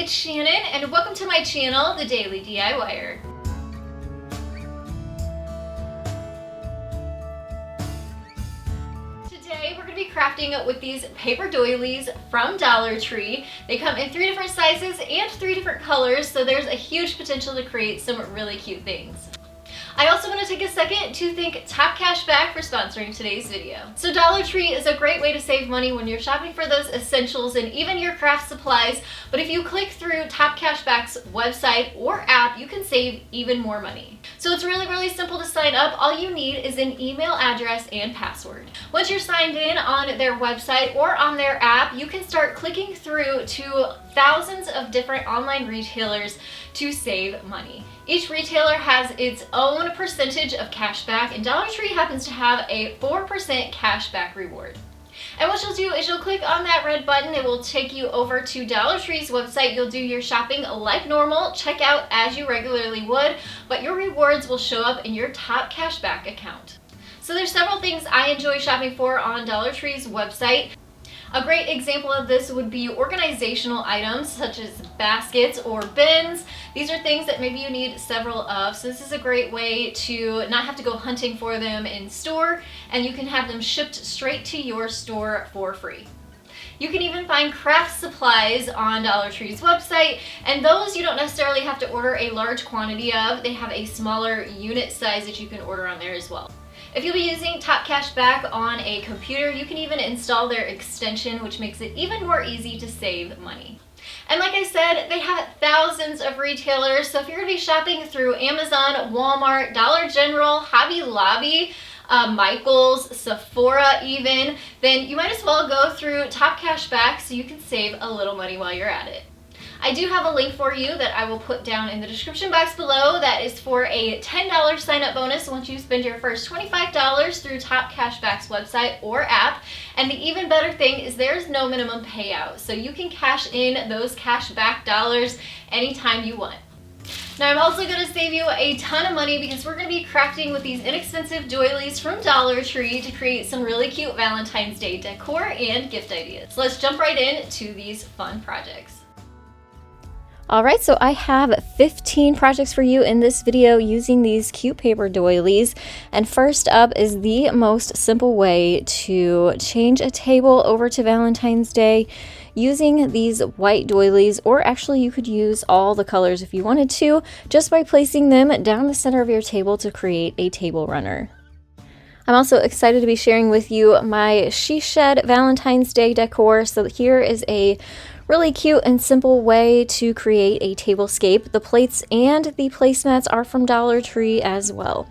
it's Shannon, and welcome to my channel, The Daily DIYer. Today we're going to be crafting with these paper doilies from Dollar Tree. They come in 3 different sizes and 3 different colors, so there's a huge potential to create some really cute things. I also want to take a second to thank Top Cashback for sponsoring today's video. So Dollar Tree is a great way to save money when you're shopping for those essentials and even your craft supplies, but if you click through Top Cashback's website or app, you can save even more money. So it's really simple to sign up. All you need is an email address and password. Once you're signed in on their website or on their app, you can start clicking through to thousands of different online retailers to save money. Each retailer has its own percentage of cash back, and Dollar Tree happens to have a 4% cash back reward. And what you'll do is you'll click on that red button. It will take you over to Dollar Tree's website. You'll do your shopping like normal, check out as you regularly would, but your rewards will show up in your top cashback account. So there's several things I enjoy shopping for on Dollar Tree's website. A great example of this would be organizational items such as baskets or bins. These are things that maybe you need several of, so this is a great way to not have to go hunting for them in store, and you can have them shipped straight to your store for free. You can even find craft supplies on Dollar Tree's website, and those you don't necessarily have to order a large quantity of. They have a smaller unit size that you can order on there as well. If you'll be using Top Cashback on a computer, you can even install their extension, which makes it even more easy to save money. And like I said, they have thousands of retailers, so if you're going to be shopping through Amazon, Walmart, Dollar General, Hobby Lobby, Michael's, Sephora even, then you might as well go through Top Cashback so you can save a little money while you're at it. I do have a link for you that I will put down in the description box below that is for a $10 sign-up bonus once you spend your first $25 through Top Cashback's website or app. And the even better thing is there's no minimum payout, so you can cash in those cashback dollars anytime you want. Now I'm also going to save you a ton of money because we're going to be crafting with these inexpensive doilies from Dollar Tree to create some really cute Valentine's Day decor and gift ideas. So let's jump right into these fun projects. Alright, so I have 15 projects for you in this video using these cute paper doilies. And first up is the most simple way to change a table over to Valentine's Day using these white doilies, or actually you could use all the colors if you wanted to, just by placing them down the center of your table to create a table runner. I'm also excited to be sharing with you my She Shed Valentine's Day decor. So here is a really cute and simple way to create a tablescape. The plates and the placemats are from Dollar Tree as well.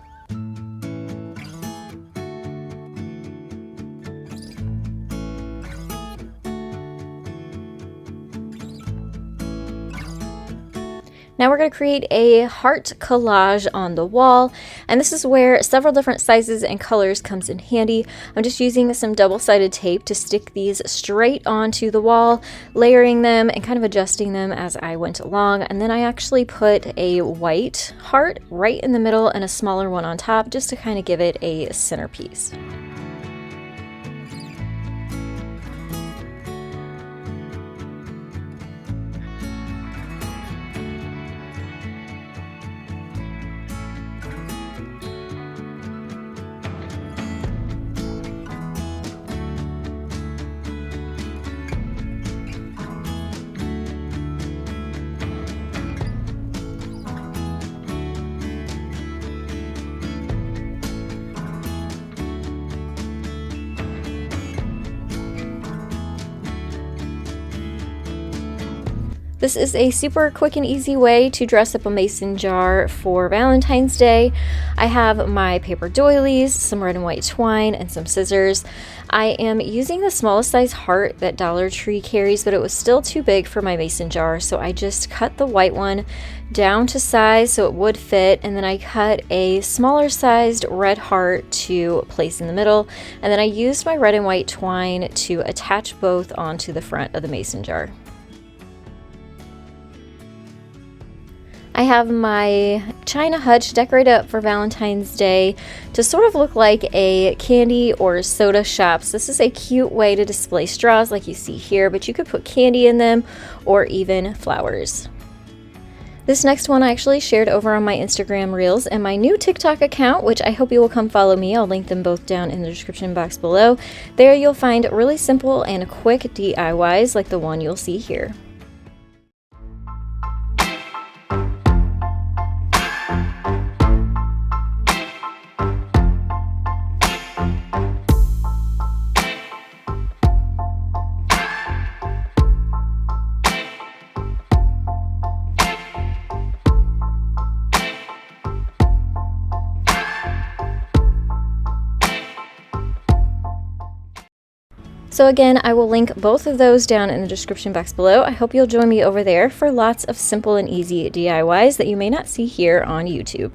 Now we're going to create a heart collage on the wall, and this is where several different sizes and colors comes in handy. I'm just using some double-sided tape to stick these straight onto the wall, layering them and kind of adjusting them as I went along. And then I actually put a white heart right in the middle and a smaller one on top just to kind of give it a centerpiece. This is a super quick and easy way to dress up a mason jar for Valentine's Day. I have my paper doilies, some red and white twine, and some scissors. I am using the smallest size heart that Dollar Tree carries, but it was still too big for my mason jar, so I just cut the white one down to size so it would fit, and then I cut a smaller sized red heart to place in the middle, and then I used my red and white twine to attach both onto the front of the mason jar. I have my china hutch decorated up for Valentine's Day to sort of look like a candy or soda shop. So this is a cute way to display straws like you see here, but you could put candy in them or even flowers. This next one I actually shared over on my Instagram Reels and my new TikTok account, which I hope you will come follow me. I'll link them both down in the description box below. There you'll find really simple and quick DIYs like the one you'll see here. So again, I will link both of those down in the description box below. I hope you'll join me over there for lots of simple and easy DIYs that you may not see here on YouTube.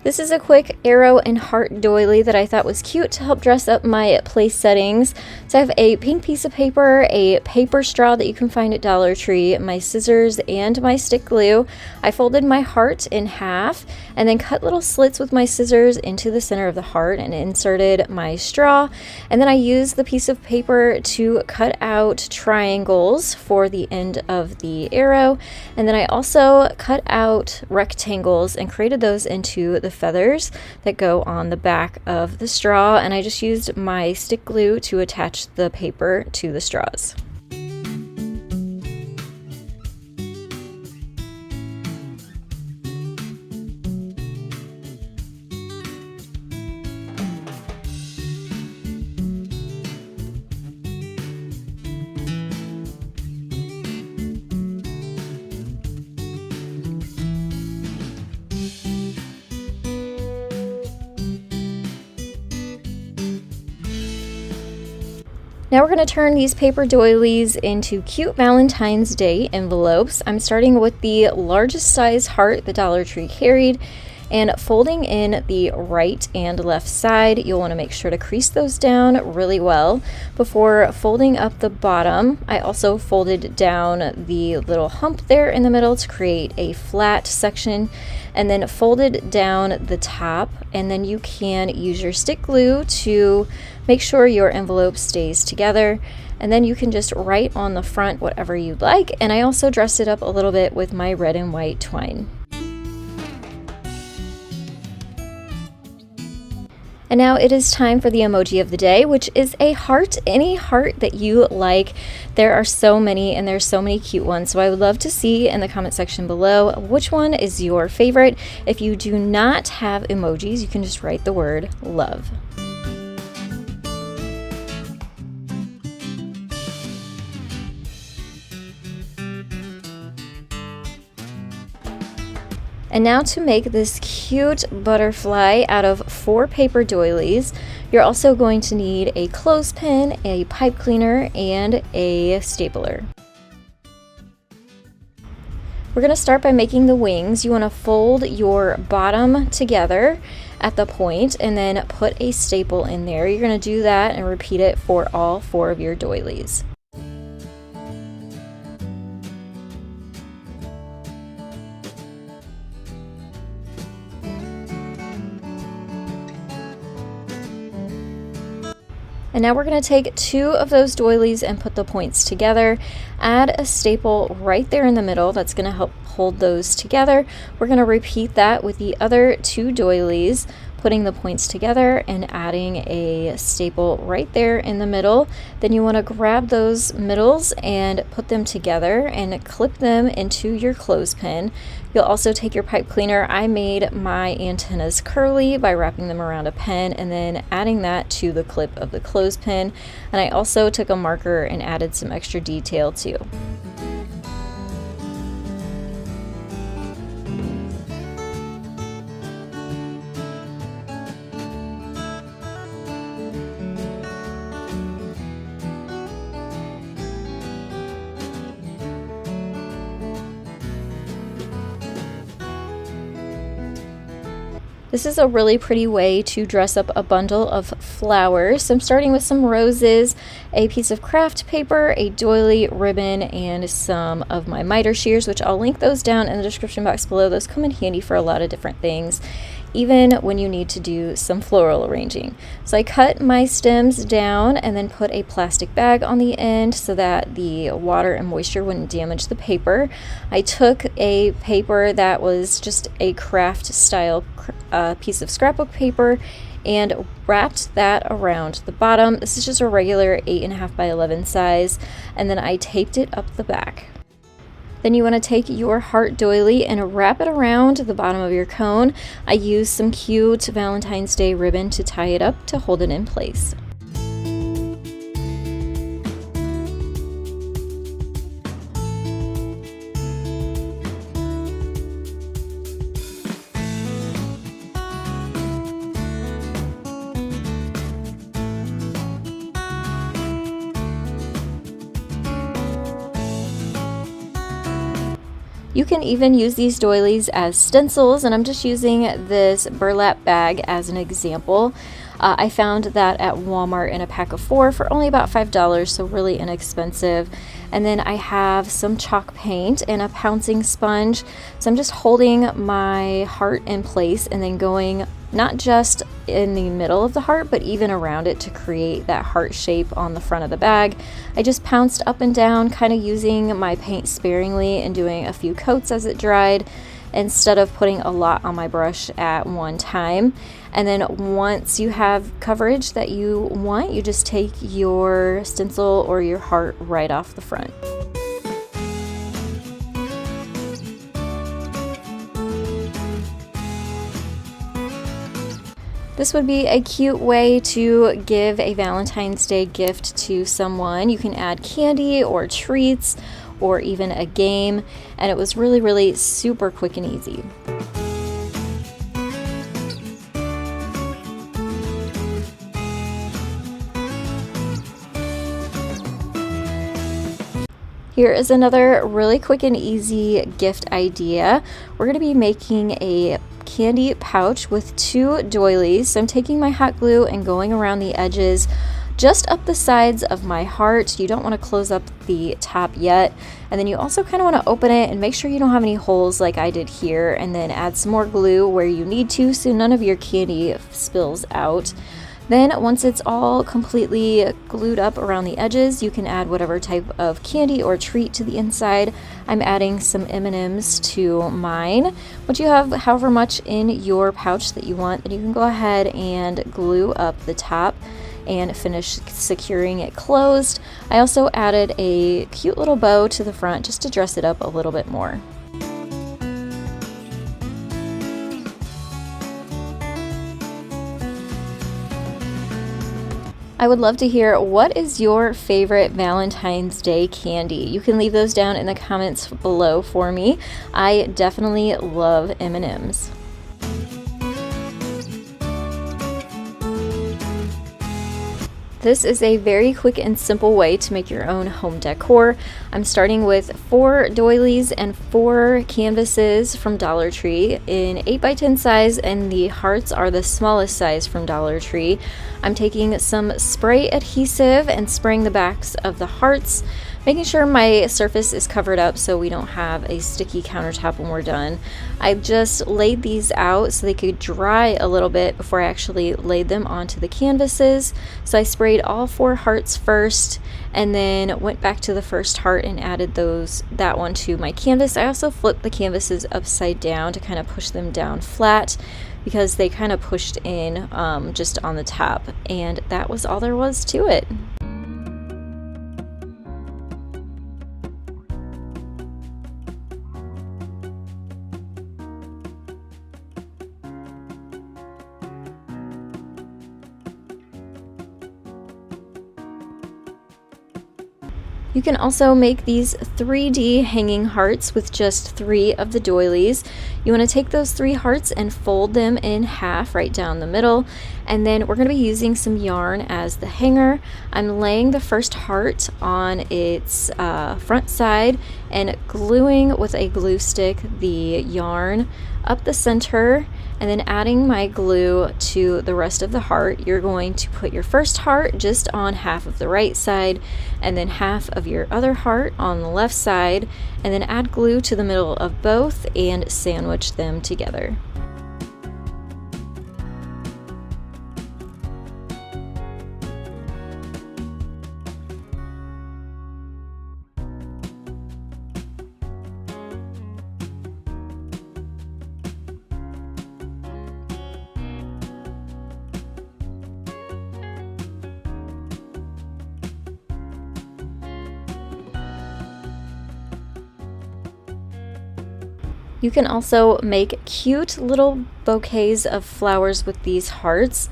This is a quick arrow and heart doily that I thought was cute to help dress up my place settings. So I have a pink piece of paper, a paper straw that you can find at Dollar Tree, my scissors, and my stick glue. I folded my heart in half and then cut little slits with my scissors into the center of the heart and inserted my straw. And then I used the piece of paper to cut out triangles for the end of the arrow. And then I also cut out rectangles and created those into the feathers that go on the back of the straw, and I just used my stick glue to attach the paper to the straws. Now we're going to turn these paper doilies into cute Valentine's Day envelopes. I'm starting with the largest size heart the Dollar Tree carried and folding in the right and left side. You'll want to make sure to crease those down really well before folding up the bottom. I also folded down the little hump there in the middle to create a flat section and then folded down the top, and then you can use your stick glue to make sure your envelope stays together, and then you can just write on the front whatever you'd like. And I also dressed it up a little bit with my red and white twine. And now it is time for the emoji of the day, which is a heart, any heart that you like. There are so many, and there's so many cute ones. So I would love to see in the comment section below which one is your favorite. If you do not have emojis, you can just write the word love. And now to make this cute butterfly out of 4 paper doilies, you're also going to need a clothespin, a pipe cleaner, and a stapler. We're going to start by making the wings. You want to fold your bottom together at the point and then put a staple in there. You're going to do that and repeat it for all 4 of your doilies. And now we're going to take 2 of those doilies and put the points together. Add a staple right there in the middle. That's going to help hold those together. We're going to repeat that with the other 2 doilies, putting the points together and adding a staple right there in the middle. Then you want to grab those middles and put them together and clip them into your clothespin. You'll also take your pipe cleaner. I made my antennas curly by wrapping them around a pen and then adding that to the clip of the clothespin. And I also took a marker and added some extra detail too. This is a really pretty way to dress up a bundle of flowers. So I'm starting with some roses, a piece of craft paper, a doily, ribbon, and some of my miter shears, which I'll link those down in the description box below. Those come in handy for a lot of different things, even when you need to do some floral arranging. So I cut my stems down and then put a plastic bag on the end so that the water and moisture wouldn't damage the paper. I took a paper that was just a craft style piece of scrapbook paper and wrapped that around the bottom. This is just a regular 8.5 by 11 size, and then I taped it up the back. Then you want to take your heart doily and wrap it around the bottom of your cone. I used some cute Valentine's Day ribbon to tie it up to hold it in place. You can even use these doilies as stencils, and I'm just using this burlap bag as an example. I found that at Walmart in a pack of 4 for only about $5, so really inexpensive. And then I have some chalk paint and a pouncing sponge. So I'm just holding my heart in place and then going not just in the middle of the heart, but even around it to create that heart shape on the front of the bag. I just pounced up and down, kind of using my paint sparingly and doing a few coats as it dried, instead of putting a lot on my brush at one time. And then once you have coverage that you want, you just take your stencil or your heart right off the front. This would be a cute way to give a Valentine's Day gift to someone. You can add candy or treats or even a game, and it was really super quick and easy. Here is another really quick and easy gift idea. We're going to be making a candy pouch with 2 doilies. So I'm taking my hot glue and going around the edges just up the sides of my heart. You don't want to close up the top yet. And then you also kind of want to open it and make sure you don't have any holes like I did here, and then add some more glue where you need to so none of your candy spills out. Then once it's all completely glued up around the edges, you can add whatever type of candy or treat to the inside. I'm adding some M&Ms to mine. Once you have however much in your pouch that you want, then you can go ahead and glue up the top and finish securing it closed. I also added a cute little bow to the front just to dress it up a little bit more. I would love to hear, what is your favorite Valentine's Day candy? You can leave those down in the comments below for me. I definitely love M&Ms. This is a very quick and simple way to make your own home decor. I'm starting with 4 doilies and 4 canvases from Dollar Tree in 8x10 size, and the hearts are the smallest size from Dollar Tree. I'm taking some spray adhesive and spraying the backs of the hearts, making sure my surface is covered up so we don't have a sticky countertop when we're done. I just laid these out so they could dry a little bit before I actually laid them onto the canvases. So I sprayed all 4 hearts first and then went back to the first heart and added that one to my canvas. I also flipped the canvases upside down to kind of push them down flat because they kind of pushed in just on the top, and that was all there was to it. You can also make these 3D hanging hearts with just 3 of the doilies. You want to take those 3 hearts and fold them in half right down the middle, and then we're going to be using some yarn as the hanger. I'm laying the first heart on its front side and gluing with a glue stick the yarn up the center and then adding my glue to the rest of the heart. You're going to put your first heart just on half of the right side and then half of your other heart on the left side, and then add glue to the middle of both and sandwich them together. You can also make cute little bouquets of flowers with these hearts,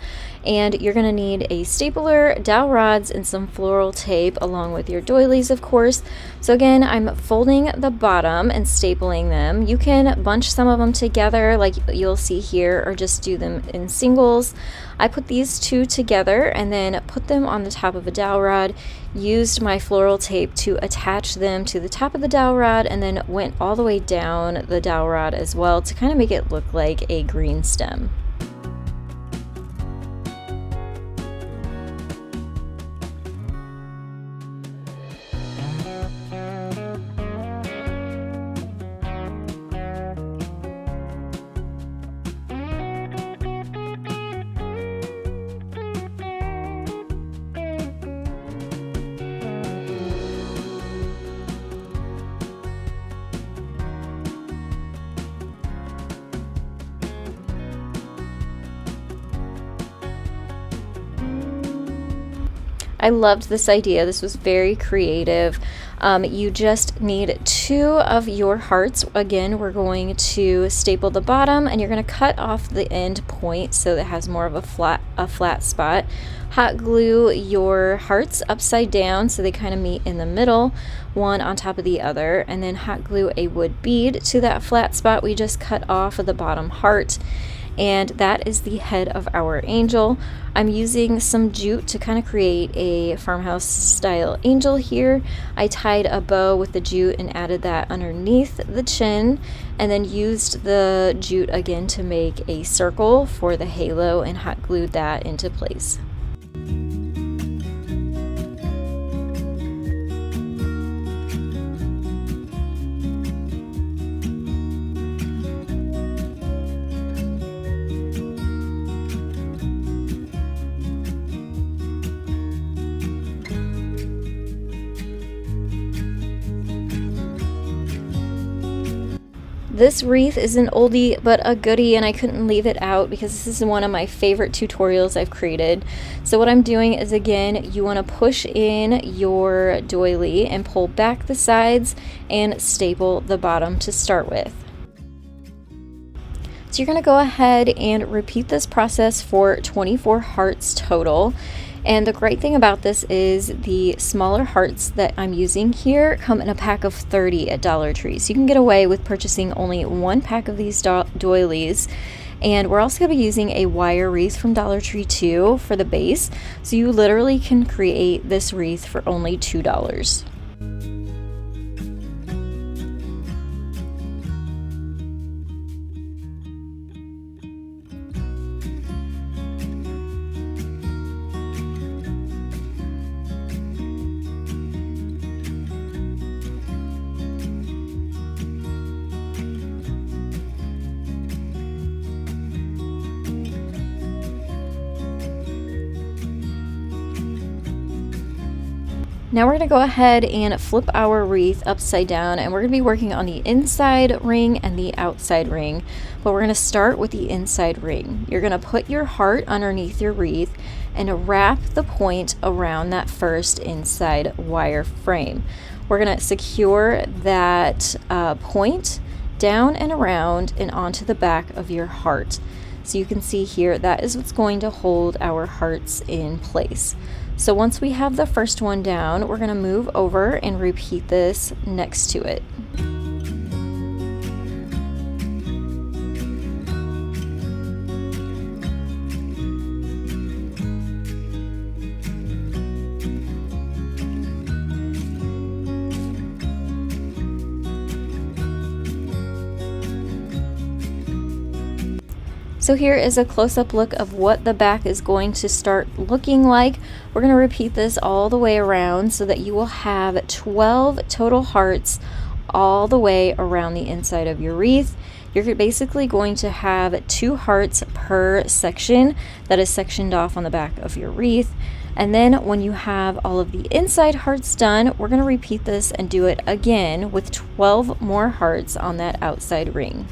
and you're going to need a stapler, dowel rods, and some floral tape along with your doilies, of course. So again, I'm folding the bottom and stapling them. You can bunch some of them together like you'll see here, or just do them in singles. I put these two together and then put them on the top of a dowel rod, used my floral tape to attach them to the top of the dowel rod, and then went all the way down the dowel rod as well to kind of make it look like a green stem. I loved this idea. This was very creative. You just need 2 of your hearts. Again, we're going to staple the bottom, and you're going to cut off the end point so that it has more of a flat spot. Hot glue your hearts upside down so they kind of meet in the middle, one on top of the other, and then hot glue a wood bead to that flat spot we just cut off of the bottom heart. And that is the head of our angel. I'm using some jute to kind of create a farmhouse style angel here. I tied a bow with the jute and added that underneath the chin, and then used the jute again to make a circle for the halo and hot glued that into place. This wreath is an oldie but a goodie, and I couldn't leave it out because this is one of my favorite tutorials I've created. So what I'm doing is, again, you want to push in your doily and pull back the sides and staple the bottom to start with. So you're going to go ahead and repeat this process for 24 hearts total. And the great thing about this is the smaller hearts that I'm using here come in a pack of 30 at Dollar Tree. So you can get away with purchasing only 1 pack of these doilies. And we're also going to be using a wire wreath from Dollar Tree too for the base. So you literally can create this wreath for only $2. Now we're going to go ahead and flip our wreath upside down, and we're going to be working on the inside ring and the outside ring. But we're going to start with the inside ring. You're going to put your heart underneath your wreath and wrap the point around that first inside wire frame. We're going to secure that point down and around and onto the back of your heart. So you can see here, that is what's going to hold our hearts in place. So once we have the first one down, we're going to move over and repeat this next to it. So here is a close-up look of what the back is going to start looking like. We're going to repeat this all the way around so that you will have 12 total hearts all the way around the inside of your wreath. You're basically going to have 2 hearts per section that is sectioned off on the back of your wreath. And then when you have all of the inside hearts done, we're going to repeat this and do it again with 12 more hearts on that outside ring.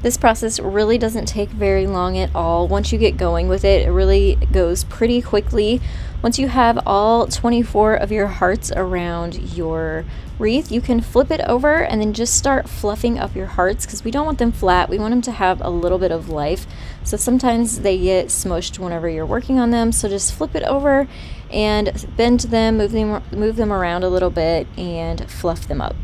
This process really doesn't take very long at all. Once you get going with it, it really goes pretty quickly. Once you have all 24 of your hearts around your wreath, you can flip it over and then just start fluffing up your hearts, because we don't want them flat. We want them to have a little bit of life. So sometimes they get smushed whenever you're working on them. So just flip it over and bend them, move them around a little bit and fluff them up.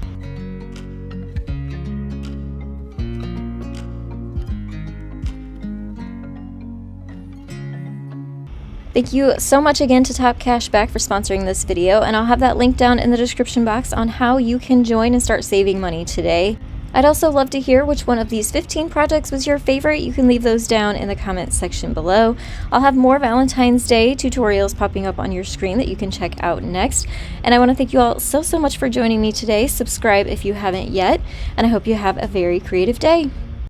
Thank you so much again to Top Cashback for sponsoring this video, and I'll have that link down in the description box on how you can join and start saving money today. I'd also love to hear which one of these 15 projects was your favorite. You can leave those down in the comments section below. I'll have more Valentine's Day tutorials popping up on your screen that you can check out next. And I want to thank you all so much for joining me today. Subscribe if you haven't yet, and I hope you have a very creative day.